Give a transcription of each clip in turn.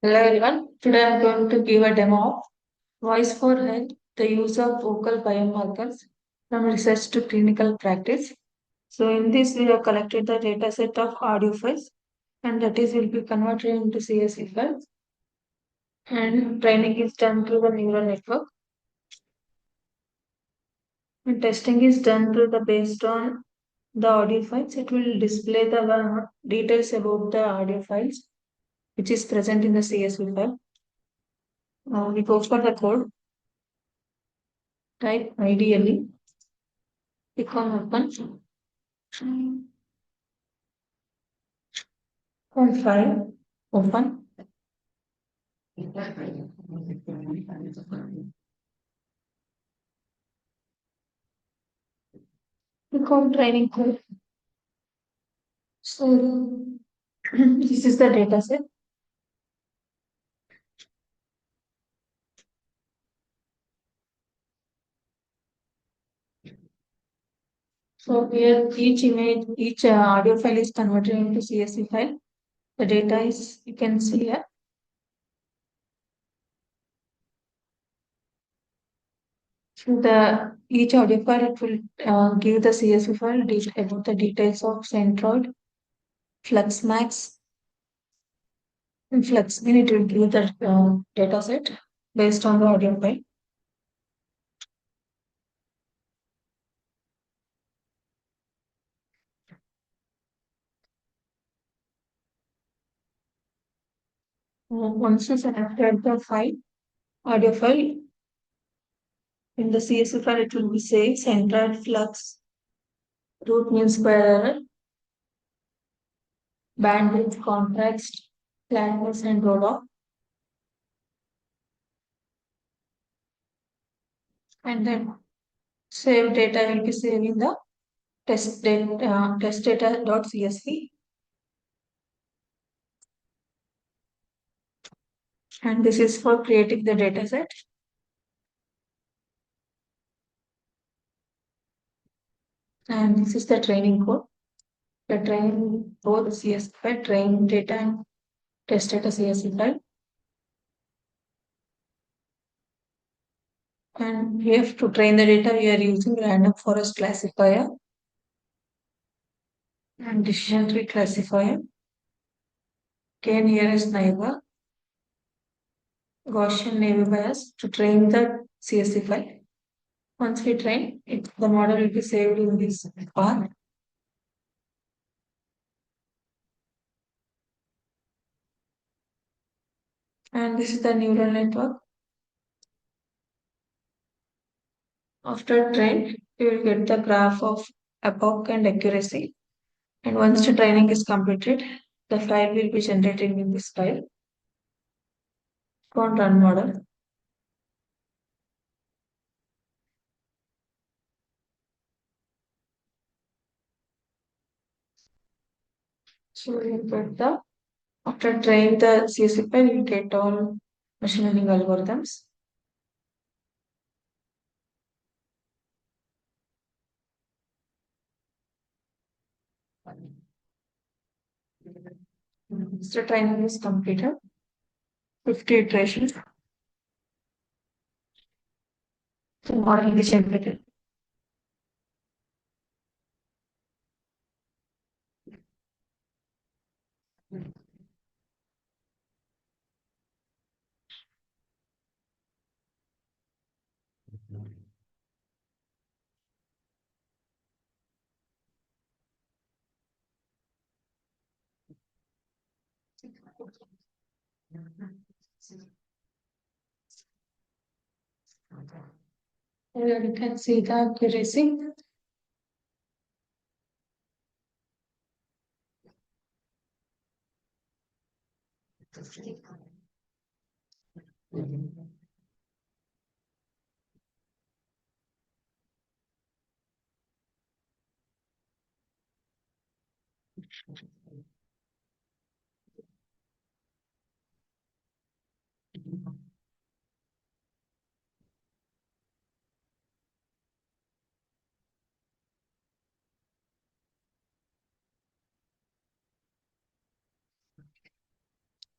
Hello everyone. Today I'm going to give a demo of Voice for Health, the use of vocal biomarkers from research to clinical practice. So in this we have collected the data set of audio files and that is will be converted into CSV files and training is done through the neural network and testing is done through the based on the audio files. It will display the details about the audio files which is present in the CSV file. We go for the code, type ideally. Click on open. On file, open. Click on training code. So this is the data set. So here each image, each audio file is converted into CSV file. The data is you can see here. So the each audio file it will give the CSV file about the details of centroid, flux max, and flux. Then it will give the data set based on the audio file. Once you selected the file, audio file, in the CSV file, it will be saying central flux, root mean square error, bandwidth, contrast, flatness, and roll off. And then save data will be saved in the test data.csv. And this is for creating the data set. And this is the training code. The train both CSV file, train data and test data CSV file. And we have to train the data. We are using random forest classifier and decision tree classifier. K nearest neighbor, Gaussian neighbor bias to train the CSV file. Once we train it, the model will be saved in this path. And this is the neural network. After train, you will get the graph of epoch and accuracy. And once the training is completed, the file will be generated in this file. Go on run model. So you get the after train the CSV file, you get all machine learning algorithms. Once the training is completed, 50 iterations. The model is generated. Here you can see the accuracy.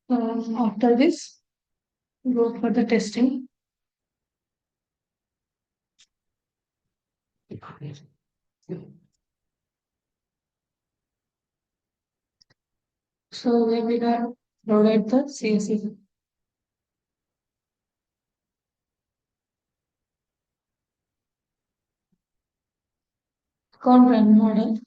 After this, go for the testing. So we will provide the CSV account run model.